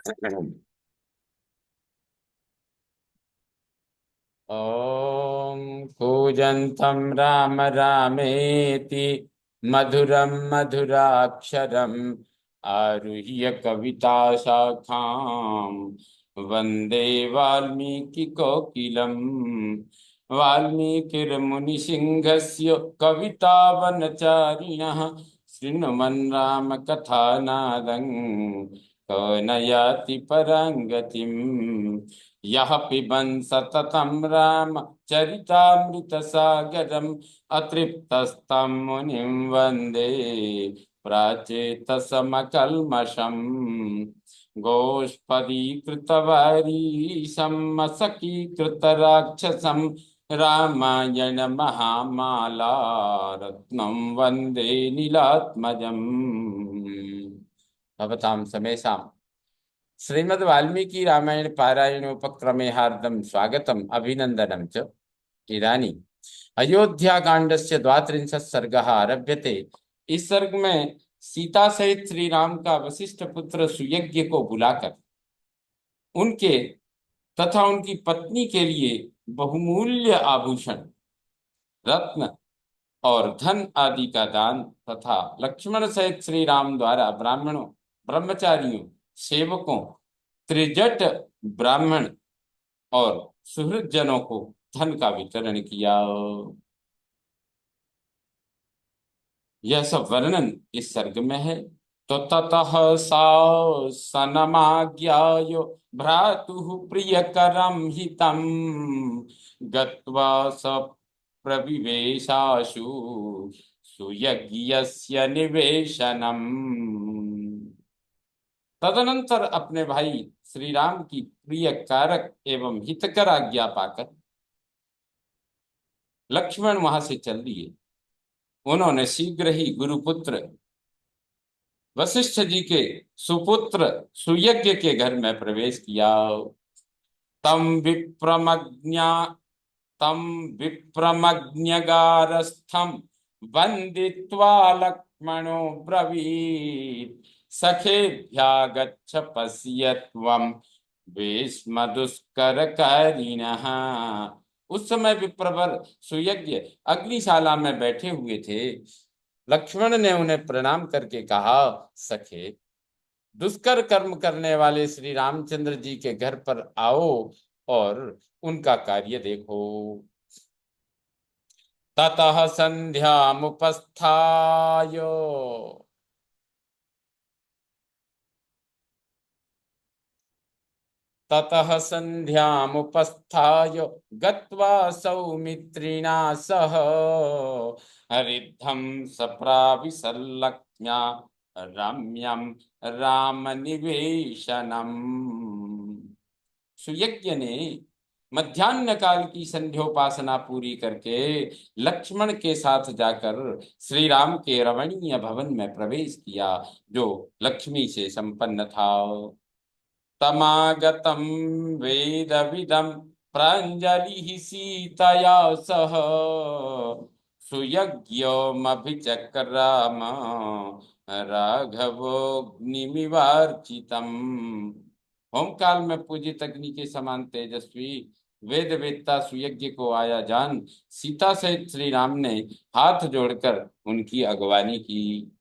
ॐ कूजन्तं राम रामेति मधुरं मधुराक्षरम् आरुह्य कविता शाखां वन्दे वाल्मीकिकोकिलम् वाल्मीकिर्मुनिसिंहस्य कवितावनचारिणः शृण्वन् रामकथानादं को न याति परां गतिम् यः पिबन् सततं राम चरितामृतसागरम् अतृप्तस्तं मुनिं वन्दे प्राचेतसमकल्मषम् गोष्पदीकृतवारीशं मसकीकृतराक्षसं रामायण महामाला रत्नं वन्दे नीलात्मजम् भवतां समेषां श्रीमद् वाल्मीकि रामायण पारायणोपक्रमे हार्दं स्वागतम् अभिनंदनं च। इदानीम् अयोध्याकांडस्य 32 सर्गः आरभ्यते। इस सर्ग में सीता सहित श्री राम का वशिष्ठ पुत्र सुयज्ञ को बुलाकर उनके तथा उनकी पत्नी के लिए बहुमूल्य आभूषण, रत्न और धन आदि का दान तथा लक्ष्मण सहित श्री राम द्वारा ब्राह्मणों, ब्रह्मचारियों, सेवकों, त्रिजट ब्राह्मण और सुहृद जनों को धन का वितरण किया। यह सब वर्णन इस सर्ग में है। तो ततः सा सनमाज्ञायो भ्रातुः प्रियकरं हितं गत्वा स प्रविवेशाशु सुयज्ञस्य निवेशनम्। तदनंतर अपने भाई श्री राम की प्रिय कारक एवं हितकर आज्ञा पाकर लक्ष्मण वहां से चल दिए। उन्होंने शीघ्र ही गुरुपुत्र वशिष्ठ जी के सुपुत्र सुयज्ञ के घर में प्रवेश किया। तम विप्रमज्ञा तम विप्रमज्ञगारस्थम वंदित्वा लक्ष्मणो ब्रवीत् सखेभ्यागच्छ पश्य त्वं भीष्म दुष्करकारिणः। उस समय विप्रवर सुयज्ञ अग्निशाला में बैठे हुए थे। लक्ष्मण ने उन्हें प्रणाम करके कहा, सखे, दुष्कर कर्म करने वाले श्री रामचंद्र जी के घर पर आओ और उनका कार्य देखो। ततः संध्यामुपस्थाय ततः संध्यामुपस्थाय गत्वा सौमित्रिणा सह हरिद्धं सप्राविसल्लक्ष्म्या रम्यं रामनिवेशनम्। सुयज्ञ ने मध्याह्न काल की संध्योपासना पूरी करके लक्ष्मण के साथ जाकर श्री राम के रमणीय भवन में प्रवेश किया, जो लक्ष्मी से संपन्न था। तमागतं वेदविदं प्राञ्जलिः सीतया सह सुयज्ञमभिचक्राम राघवोऽग्निमिवार्चितम्। होमकाल में पूजित अग्नि के समान तेजस्वी वेद वेदता सुयज्ञ को आया जान सीता सहित श्री राम ने हाथ जोड़कर उनकी अगवानी की।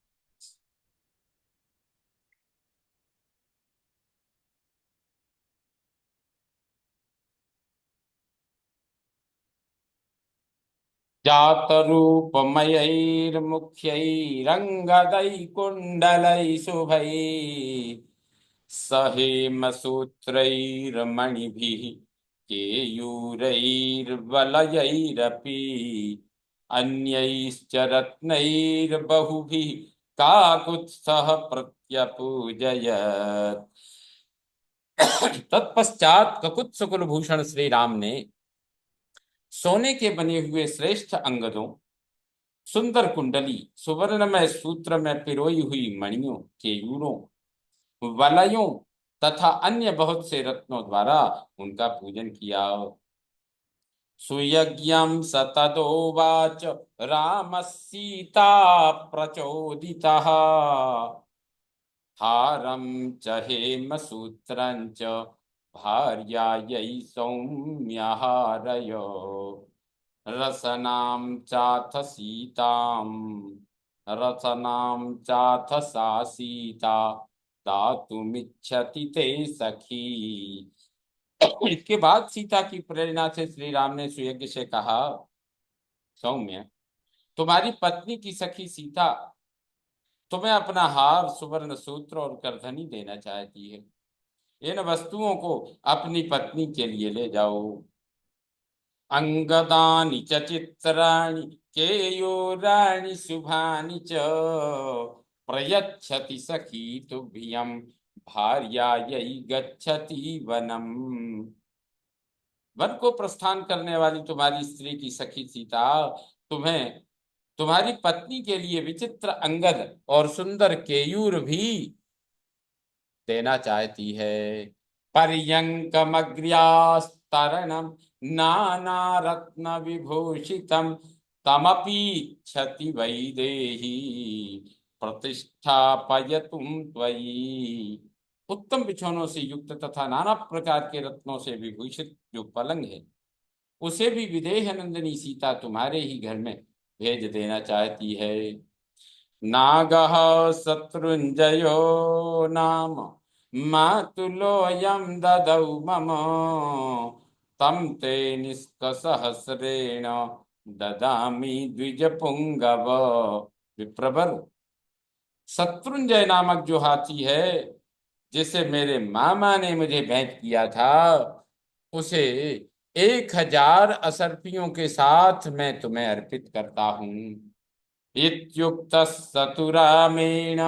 जातरूपमयैर्मुख्यैरङ्गदैकुण्डलैः शुभैः सहेमसूत्रैर्मणिभिः केयूरैर्वलयैरपि अन्यैश्च रत्नैर्बहुभिः काकुत्स्थः प्रत्यपूजयत्। तत्पश्चात ककुत्स कुलभूषण श्री राम ने सोने के बने हुए श्रेष्ठ अंगदों, सुंदर कुंडली, सुवर्णमय सूत्र में पिरोई हुई मणियों, केयूरों, वलयों तथा अन्य बहुत से रत्नों द्वारा उनका पूजन किया। सुयज्ञं सततोवाच राम सीता प्रचोदितः हारं च हेमसूत्रं च भार्यायै सौम्यहारय रसनां चाथ सीतां रसनां चाथ सा सीता दातुमिच्छति ते सखी। इसके बाद सीता की प्रेरणा से श्री राम ने सुयज्ञ से कहा, सौम्य, तुम्हारी पत्नी की सखी सीता तुम्हें अपना हार, सुवर्ण सूत्र और करधनी देना चाहती है। इन वस्तुओं को अपनी पत्नी के लिए ले जाओ। अंगदानि च चित्राणि केयूराणि शुभानि च प्रयच्छति सखी तुभ्यं भार्यायै गच्छति वनम। वन को प्रस्थान करने वाली तुम्हारी स्त्री की सखी सीता तुम्हें तुम्हारी पत्नी के लिए विचित्र अंगद और सुंदर केयूर भी देना चाहती है। पर्यंकमग्र्यास्तरणम नाना रत्न विभूषितम तमपीच्छति वैदेही प्रतिष्ठापयतुम त्वयि। उत्तम बिछौनों से युक्त तथा नाना प्रकार के रत्नों से विभूषित जो पलंग है, उसे भी विदेह नंदिनी सीता तुम्हारे ही घर में भेज देना चाहती है। नागः शत्रुंजयो नाम मातुलोऽयं ददौ मम तं ते निष्कसहस्रेण ददामि द्विजपुंगव। विप्रवर, शत्रुंजय नामक जो हाथी है, जिसे मेरे मामा ने मुझे भेंट किया था, उसे 1000 असर्पियों के साथ मैं तुम्हें अर्पित करता हूँ। इत्युक्तः सतुरामेण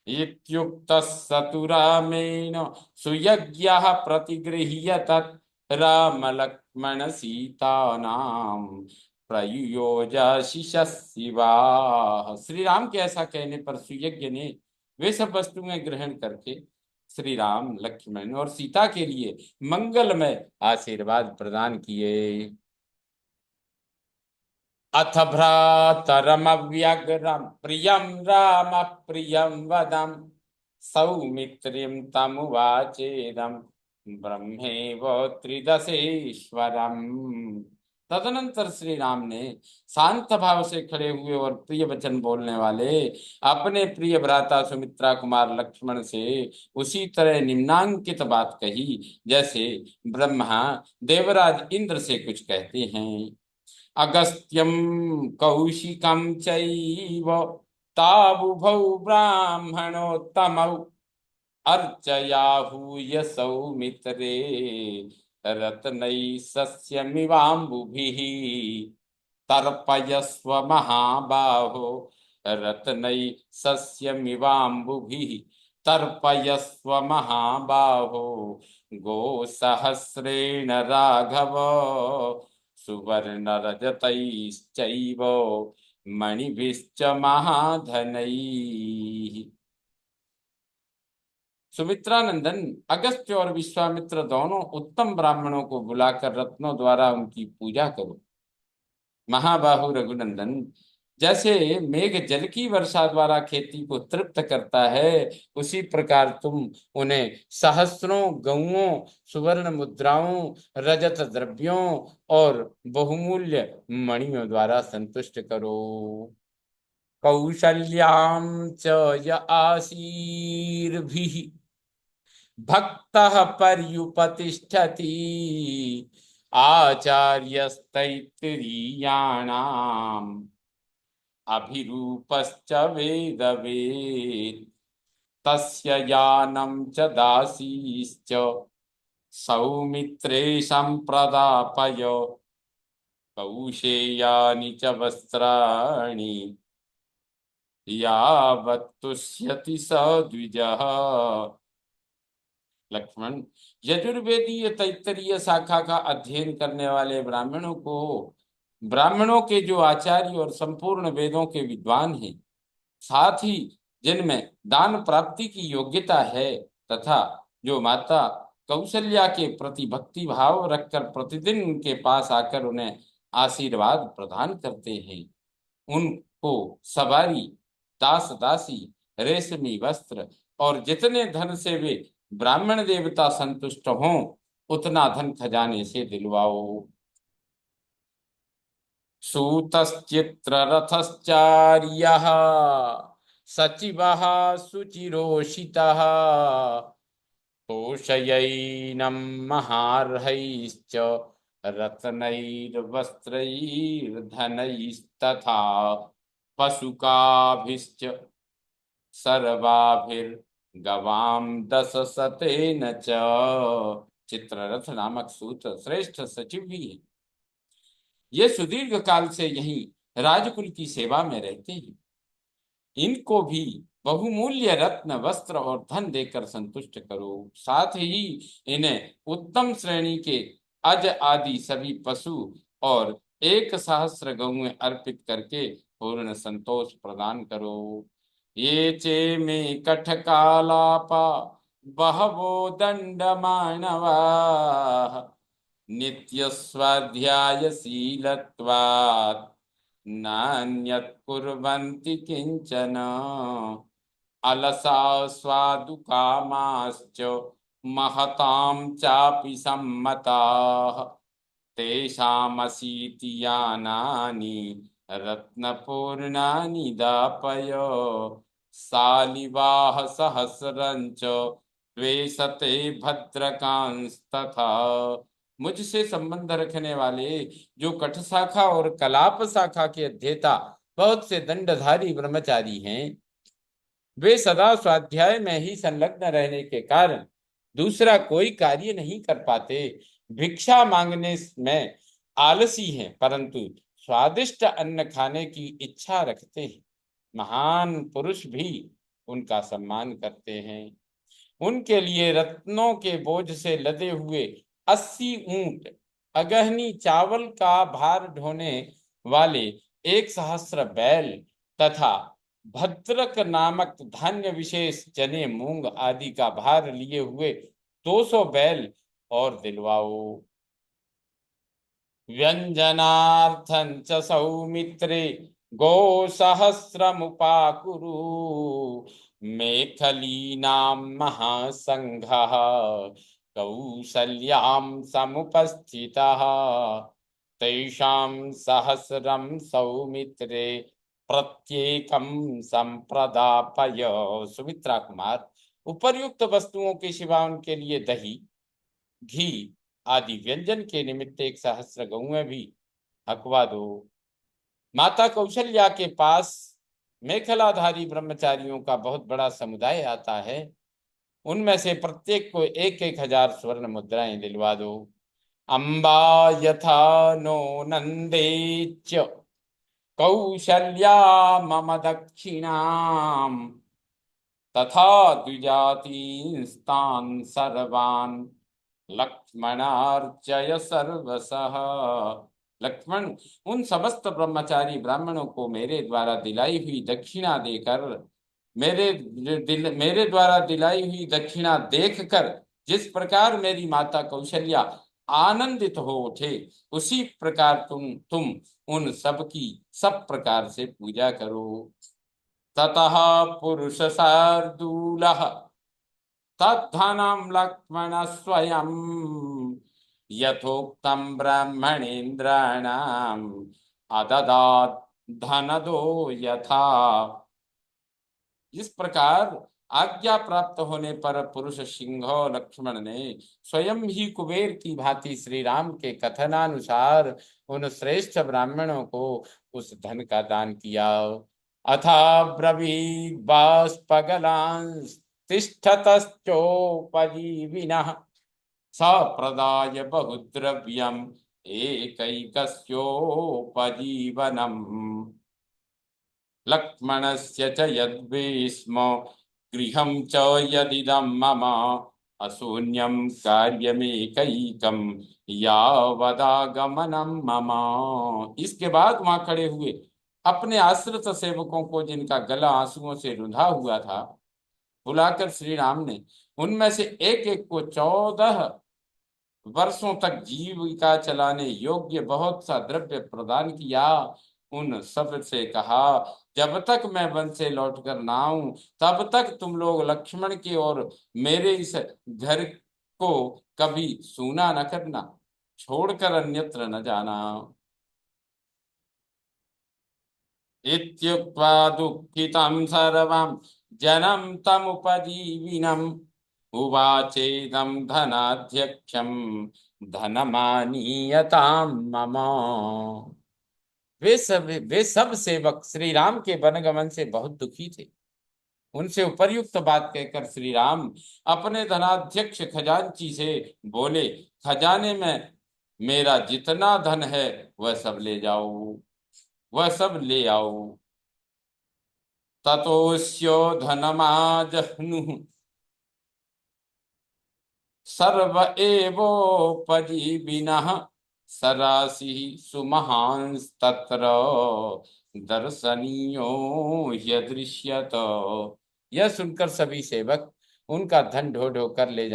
इत्युक्तः सतुरामेण सुयज्ञः प्रतिगृह्य तत् रामलक्ष्मण सीतानां प्रयुयोजशिष शिवा। श्री राम के ऐसा कहने पर सुयज्ञ ने वे सब वस्तुएं ग्रहण करके श्री राम, लक्ष्मण और सीता के लिए मंगलमय आशीर्वाद प्रदान किए। अथ भ्रातरमव्यग्रम प्रियं राम प्रियं वदम सौमित्रिं तमुवाचेदं ब्रह्मेव त्रिदशेश्वरम। तदनंतर श्री राम ने शांत भाव से खड़े हुए और प्रिय वचन बोलने वाले अपने प्रिय भ्राता सुमित्रा कुमार लक्ष्मण से उसी तरह निम्नांकित बात कही, जैसे ब्रह्मा देवराज इंद्र से कुछ कहते हैं। अगस्त्यं कौशिकं चैव तावुभौ ब्राह्मणोत्तमौ अर्चयाहूय सौमित्रे रत्नैः सस्यमिवाम्बुभिः तर्पयस्व महाबाहो रत्नैः सस्यमिवाम्बुभिः तर्पयस्व महाबाहो गोसहस्रेण राघव सुवर्णरजतैश्चैव मणिभिश्च महाधनैः। सुमित्रानंदन, अगस्त्य और विश्वामित्र दोनों उत्तम ब्राह्मणों को बुलाकर रत्नों द्वारा उनकी पूजा करो। महाबाहु रघुनंदन, जैसे मेघ जल की वर्षा द्वारा खेती को तृप्त करता है, उसी प्रकार तुम उन्हें सहस्रों गौओं, सुवर्ण मुद्राओं, रजत द्रव्यों और बहुमूल्य मणियों द्वारा संतुष्ट करो। कौशल्यां च य आशीर्भिः भक्तः पर्युपतिष्ठति आचार्यस्तैत्तिरीयाणाम् अभिरूपश्च वेदवेत् तस्य यानं च दासीश्च सौमित्रे सम्प्रदापय कौशेयानि च वस्त्राणि यावत् तुष्यति स द्विजः। लक्ष्मण, यजुर्वेदीय तैत्तरीय शाखा का अध्ययन करने वाले ब्राह्मणों के जो आचार्य और संपूर्ण वेदों के विद्वान हैं, साथ ही जिनमें दान प्राप्ति की योग्यता है, तथा जो माता कौशल्या के प्रति भक्ति भाव रखकर प्रतिदिन उनके पास आकर उन्हें आशीर्वाद प्रदान करते हैं, उनको सवारी, दास दासी रेशमी वस्त्र और जितने धन से वे ब्राह्मण देवता संतुष्ट हों उतना धन खजाने से दिलवाओ। सूतश्चित्ररथश्चार्यः सचिवः शुचिरोषितः तोषयैनं महार्हैश्च रत्नैर्वस्त्रैर्धनैस्तथा पशुकाभिश्च सर्वाभिर्गवां दशशतेन च। चित्ररथ नामक सूत श्रेष्ठ सचिव भी है। ये सुदीर्घ काल से यहीं राजकुल की सेवा में रहते हैं। इनको भी बहुमूल्य रत्न वस्त्र और धन देकर संतुष्ट करो। साथ ही इन्हें उत्तम श्रेणी के अज आदि सभी पशु और 1,000 गौएं अर्पित करके पूर्ण संतोष प्रदान करो। ये चे में कठकालापा बहवो दंड मानवा नित्य स्वाध्यायशीलत्वात् नान्यत् कुर्वन्ति किंचन अलसा स्वादुकामाश्च महतां चापि सम्मताः तेषामशीति यानानि रत्नपूर्णानि दापय शालिवाः सहस्रञ्च द्वेषते भद्रकांस्तथा। मुझसे संबंध रखने वाले जो कठ शाखा और कलाप शाखा के अध्येता बहुत से दंडधारी ब्रह्मचारी हैं, वे सदा स्वाध्याय में ही संलग्न रहने के कारण दूसरा कोई कार्य नहीं कर पाते। भिक्षा मांगने में आलसी हैं, परंतु स्वादिष्ट अन्न खाने की इच्छा रखते हैं। महान पुरुष भी उनका सम्मान करते हैं। उनके लिए रत्नों के बोझ से लदे हुए 80 ऊंट, अगहनी चावल का भार ढोने वाले 1,000 बैल तथा भद्रक नामक धान्य विशेष चने मूंग आदि का भार लिए हुए 200 बैल और दिलवाओ। व्यंजनार्थं च सौमित्रे गो सहस्रमुपाकुरु मेखलीनां महासंघः कौसल्यां समुपस्थितः तेषां सहस्रं सौमित्रे प्रत्येकं संप्रदापय। सुमित्रा कुमार, उपर्युक्त वस्तुओं के सिवा उनके लिए दही घी आदि व्यंजन के निमित्त 1,000 गौएं भी हकवा दो। माता कौशल्या के पास मेखलाधारी ब्रह्मचारियों का बहुत बड़ा समुदाय आता है। उनमें से प्रत्येक को 1,000 स्वर्ण मुद्राएं दिलवा दो। अम्बा यथा नो नंदेच कौशल्या मम दक्षिणाम तथा द्विजातीस्तान् सर्वान् लक्ष्मणार्चय सर्वसः। लक्ष्मण, उन समस्त ब्रह्मचारी ब्राह्मणों को मेरे द्वारा दिलाई हुई दक्षिणा देकर मेरे द्वारा दिलाई हुई दक्षिणा देखकर जिस प्रकार मेरी माता कौशल्या आनंदित हो उठे, उसी प्रकार तुम उन सब की सब प्रकार से पूजा करो। ततः पुरुष शार्दूलः तद्धनं लक्ष्मण स्वयं यथोक्तं ब्राह्मणेन्द्राणाम् अददात् धनदो यथा। इस प्रकार आज्ञा प्राप्त होने पर पुरुष सिंह लक्ष्मण ने स्वयं ही कुबेर की भांति श्री राम के कथनानुसार उन श्रेष्ठ ब्राह्मणों को उस धन का दान किया। अथा ब्रवीत् बाष्पगलांस् तिष्ठतश्चोपजीविनः सप्रदाय बहुद्रव्यम् एकैकस्योपजीवनम् लक्ष्मणस्य च यद्भीष्म गृहं च यदिदं मम अशून्यं कार्यमेकैकं यावदागमनं मम। इसके बाद वहां खड़े हुए अपने आश्रित सेवकों को, जिनका गला आंसुओं से रुंधा हुआ था, बुलाकर श्री राम ने उनमें से एक एक को 14 वर्षों तक जीविका चलाने योग्य बहुत सा द्रव्य प्रदान किया। उन सब से कहा, जब तक मैं वन से लौट कर ना आऊं तब तक तुम लोग लक्ष्मण के और मेरे इस घर को कभी सूना न करना, छोड़कर अन्यत्र न जाना। इत्युक्त्वा दुःखितं सर्वं जनं तमुपजीविनम् उवाचेदं धनाध्यक्षं धनमानीयतां मम। वे सब सेवक श्री राम के वनगमन से बहुत दुखी थे। उनसे उपर्युक्त बात कहकर श्री राम अपने धनाध्यक्ष खजांची से बोले, खजाने में मेरा जितना धन है वह सब ले जाओ, वह सब ले आओ। ततोऽस्यो धनमाजह्नुः सर्व एवोपजीविनः सरासिः सुमहांस्तत्र दर्शनीयो ह्यदृश्यत। यह सुनकर सभी सेवक उनका धन ढो ढो कर ले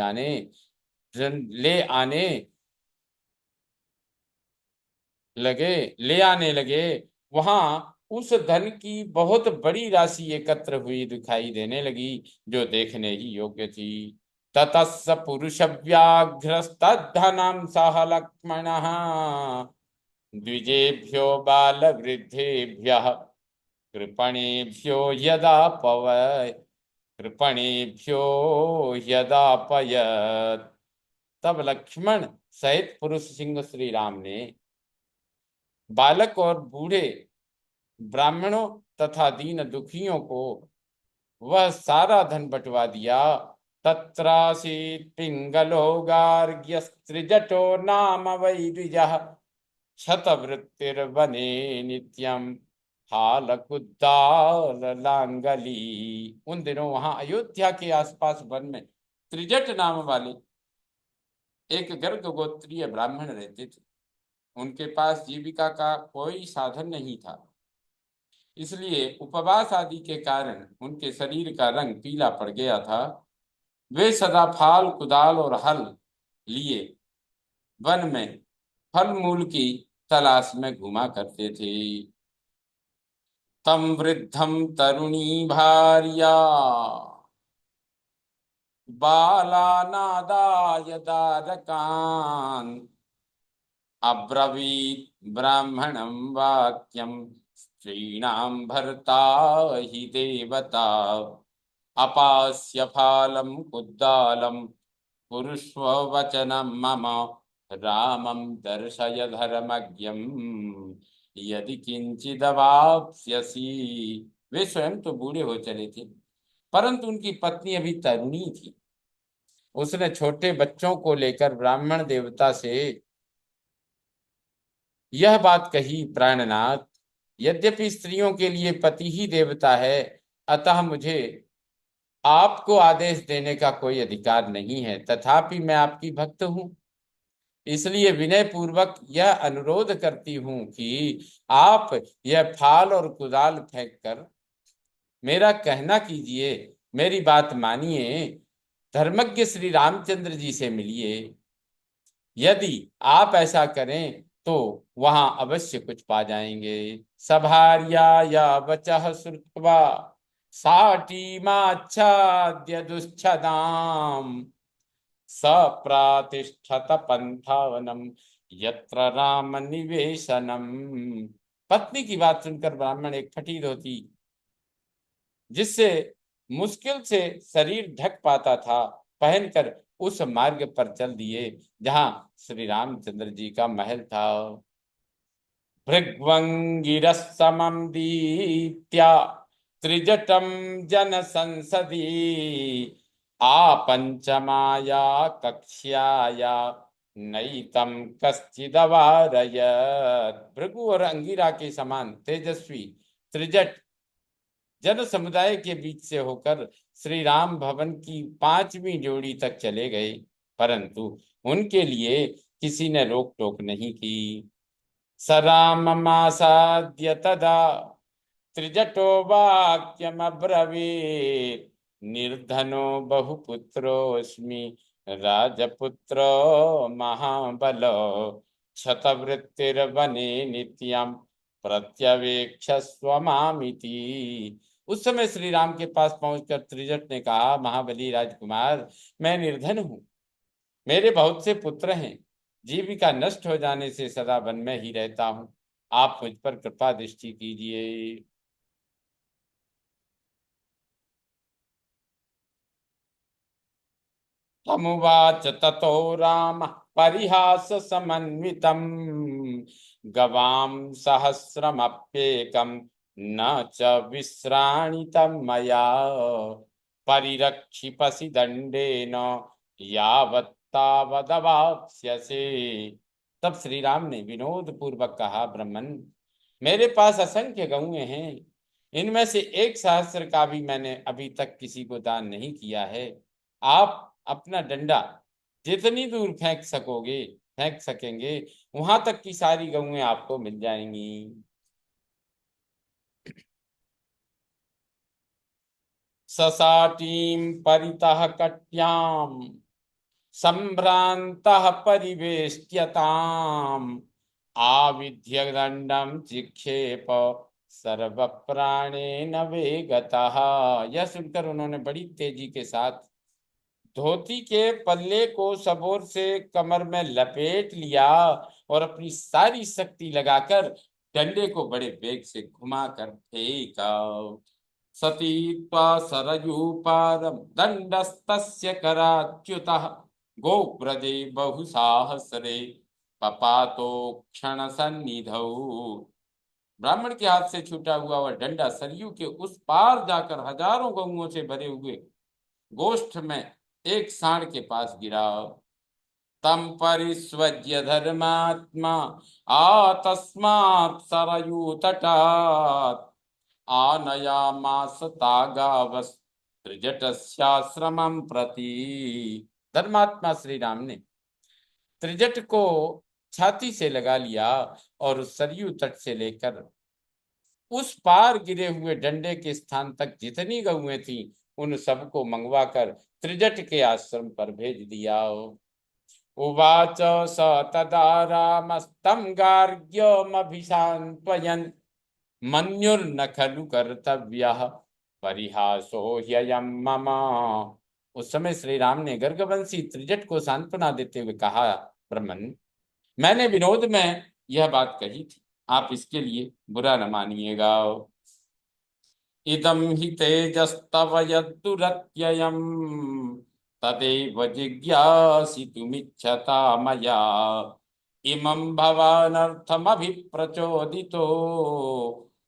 आने लगे। वहां उस धन की बहुत बड़ी राशि एकत्र हुई दिखाई देने लगी, जो देखने ही योग्य थी। ततस्स पुरुष व्याघ्रस्तद्धनं सह लक्ष्मणः द्विजेभ्यो बाल वृद्धेभ्यः कृपणेभ्यो यदापयत्। तब लक्ष्मण सहित पुरुष सिंह श्री राम ने बालक और बूढ़े, ब्राह्मणों तथा दीन दुखियों को वह सारा धन बंटवा दिया। तत्रासीत् पिंगलो गार्ग्यस्त्रिजटो नाम वै द्विजः शतवृत्तिर्वने नित्यम हालकुद्दाललांगली। उन दिनों वहां अयोध्या के आसपास वन में त्रिजट नाम वाले एक गर्ग गोत्रीय ब्राह्मण रहते थे। उनके पास जीविका का कोई साधन नहीं था, इसलिए उपवास आदि के कारण उनके शरीर का रंग पीला पड़ गया था। वे सदा फाल कुदाल और हल लिए वन में फल मूल की तलाश में घुमा करते थे। तम वृद्धम तरुणी भार्या बालानादाय दारकान् अब्रवीत् ब्राह्मणं वाक्यं स्त्रीणां भर्ता हि देवता अपास्य फालं कुद्दालं कुरुष्व वचनं मम रामं दर्शय धर्मज्ञं यदि किंचिदवाप्स्यसि। वे स्वयं तो बूढ़े हो चले थे, परंतु उनकी पत्नी अभी तरुणी थी। उसने छोटे बच्चों को लेकर ब्राह्मण देवता से यह बात कही, प्राणनाथ, यद्यपि स्त्रियों के लिए पति ही देवता है, अतः मुझे आपको आदेश देने का कोई अधिकार नहीं है, तथापि मैं आपकी भक्त हूं, इसलिए विनय पूर्वक यह अनुरोध करती हूं कि आप यह फाल और कुदाल फेंक कर मेरा कहना कीजिए, मेरी बात मानिए, धर्मज्ञ श्री रामचंद्र जी से मिलिए। यदि आप ऐसा करें तो वहां अवश्य कुछ पा जाएंगे। सभार्या या वचः श्रुत्वा साटीमाच्छाद्य दुश्छदाम सप्रातिष्ठत पंथावनम यत्र राम निवेशनम। पत्नी की बात सुनकर ब्राह्मण एक फटी धोती, जिससे मुश्किल से शरीर ढक पाता था, पहनकर उस मार्ग पर चल दिए जहां श्री रामचंद्र जी का महल था। भृग्वंगिरसमं दीप्त्या त्रिजटं जन संसदी आपंचमाया कक्ष्याया नैतम कश्चिदवारयत्। भृगु और अंगिरा के समान तेजस्वी त्रिजट जन समुदाय के बीच से होकर श्री राम भवन की 5वीं जोड़ी तक चले गए, परंतु उनके लिए किसी ने रोक टोक नहीं की। सराममासाद्य तदा त्रिजटो वाक्यमब्रवीत् निर्धनो बहुपुत्रोऽस्मि राजपुत्रो महाबलो शतवृत्तिर्वने नित्यं प्रत्यवेक्षस्व मामिति। उस समय श्री राम के पास पहुंचकर त्रिजट ने कहा, महाबली राजकुमार, मैं निर्धन हूँ, मेरे बहुत से पुत्र हैं, जीविका नष्ट हो जाने से सदा वन में ही रहता हूँ, आप मुझ पर कृपा दृष्टि कीजिए। तमुवाच ततो राम परिहास समन्वितम, गवाम सहस्रमप्येकम न च विश्राणितम मया, परिरक्षिपसि दंडेन यावत्तावदवाप्स्यसे। तब श्री राम ने विनोद पूर्वक कहा, ब्राह्मण, मेरे पास असंख्य गौएं हैं, इनमें से 1 सहस्र का भी मैंने अभी तक किसी को दान नहीं किया है। आप अपना डंडा जितनी दूर फेंक सकेंगे, वहां तक की सारी गऊएं आपको मिल जाएंगी। ससाटीं परितः कट्याम संभ्रांतः परिवेष्ट्यताम, आविध्य दंडम चिक्षेप सर्व प्राणेन वेगतः। यह सुनकर उन्होंने बड़ी तेजी के साथ धोती के पल्ले को सबोर से कमर में लपेट लिया और अपनी सारी शक्ति लगाकर डंडे को बड़े वेग से घुमाकर फेंका। सतीत्वा सरयूपारं दंडस्तस्य कराच्युतः, गोव्रजे बहुसाहसरे पपातो क्षण सन्निधौ। ब्राह्मण के हाथ से छूटा हुआ वह डंडा सरयू के उस पार जाकर हजारों गऊओं से भरे हुए गोष्ठ में एक सांड के पास गिरा। तम परिस्वज्य धर्मात्मा तस्मात् सरयू तटात्, आनयामास तागावस त्रिजटस्याश्रमं प्रति। धर्मात्मा श्री राम ने त्रिजट को छाती से लगा लिया और उस सरयू तट से लेकर उस पार गिरे हुए डंडे के स्थान तक जितनी गऊएं थी, उन सबको मंगवा कर त्रिजट के आश्रम पर भेज दिया। उवाच स तदा रामस्तं गार्ग्यमभिसान्त्वयन्, मन्युर्न खलु कर्तव्यः परिहासो ह्ययं मम। उस समय श्री राम ने गर्गवंशी त्रिजट को सांत्वना देते हुए कहा, ब्राह्मण, मैंने विनोद में यह बात कही थी, आप इसके लिए बुरा न मानिएगा। इदं हि तेजस्तव यद्दुरत्ययम्, तदेव जिज्ञासितुमिच्छता मया, इमं भवानर्थमभिप्रचोदितो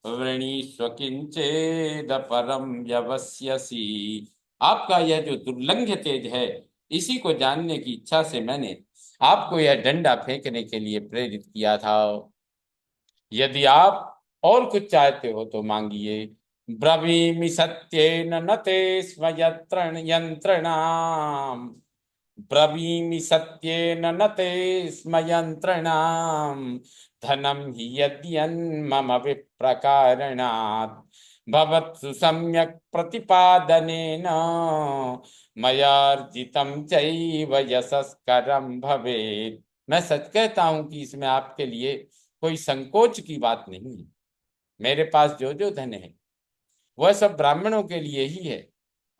वृणीष्व किंचेद परम व्यवस्यसि। आपका यह जो दुर्लंघ्य तेज है, इसी को जानने की इच्छा से मैंने आपको यह डंडा फेंकने के लिए प्रेरित किया था। यदि आप और कुछ चाहते हो तो मांगिए। ब्रवीमि सत्येन न ते स्म यंत्रणाम, ब्रवीमि सत्येन न ते स्म यंत्रणाम, धनम हि यद्यन्मम विप्रकारणात्, भवत्सु सम्यक् प्रतिपादनेन मयार्जितं चैव यशस्करं भवेत्। मैं सच कहता हूं कि इसमें आपके लिए कोई संकोच की बात नहीं है। मेरे पास जो जो धन है वह सब ब्राह्मणों के लिए ही है।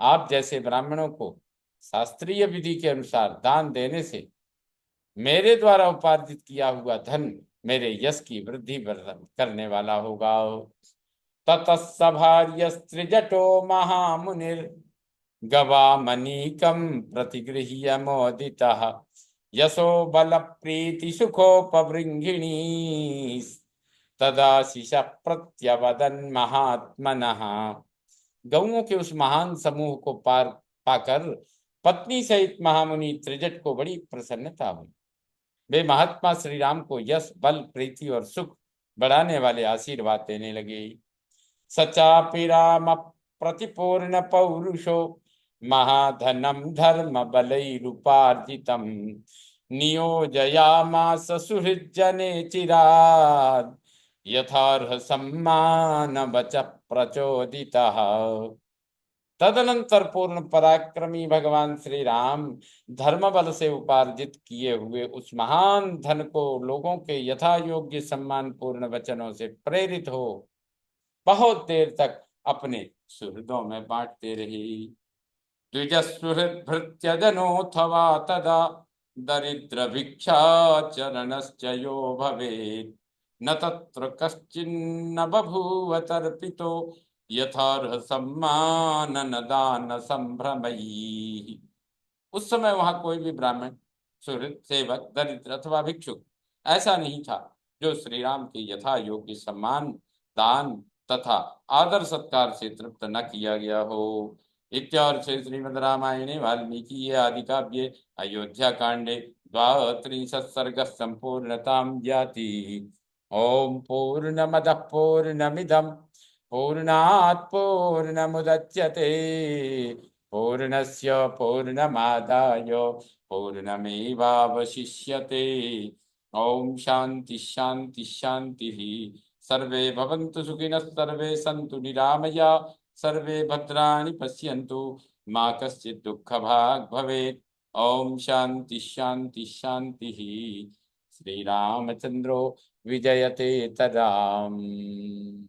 आप जैसे ब्राह्मणों को शास्त्रीय विधि के अनुसार दान देने से मेरे द्वारा उपार्जित किया हुआ धन मेरे यश की वृद्धि करने वाला होगा। ततस्सभार्यस्त्रिजटो महामुनिर गवामनीकं प्रतिगृह्य मोदितः, यशो बल प्रीति सुखोपवृंगिणी तदाशिष प्रत्यवदन महात्मनः। गौओं के उस महान समूह को पार पाकर पत्नी सहित महामुनि त्रिजट को बड़ी प्रसन्नता हुई। वे महात्मा श्री राम को यश, बल, प्रीति और सुख बढ़ाने वाले आशीर्वाद देने लगे। सचापि राम प्रतिपूर्ण पौरुषो महाधनम धर्म बलैरुपार्जितम, नियोजयामास सुहृज्जने चिराद, यथार्ह सम्मान वच प्रचोदितः। तदनंतर पूर्ण पराक्रमी भगवान श्री राम धर्म बल से उपार्जित किए हुए उस महान धन को लोगों के यथा योग्य सम्मान पूर्ण वचनों से प्रेरित हो बहुत देर तक अपने सुहृदों में बांटते रहे। द्विजसुहृद्भृत्यजनोऽथवा तदा दरिद्र भिक्षाचरणश्च यो भवेत् न तत्र कश्चिन्न बभूव तर्पितो यथार्ह सम्मानन दान संभ्रमैः। उस समय वहां कोई भी ब्राह्मण, सुहृद, सेवक, दरिद्र अथवा भिक्षुक ऐसा नहीं था जो श्री राम के यथा योग्य सम्मान, दान तथा आदर सत्कार से तृप्त न किया गया हो। इत्यार्थे श्रीमद् रामायणे वाल्मीकि आदि काव्ये अयोध्या कांडे 32 सर्गः संपूर्णतां याति। ओम पूर्णमदः पूर्णमिदं पूर्णात् पूर्णमुदच्यते पूर्णस्य पूर्णमादाय पूर्णमेवावशिष्यते। ओम शांति शांति शांति। सर्वे भवन्तु सुखिनः, सर्वे सन्तु निरामया, सर्वे भद्राणि पश्यन्तु, मा कश्चित् दुःखभाग् भवेत्। ओम शांति शांति शांति। श्रीरामचन्द्रो विजयते तदाम्।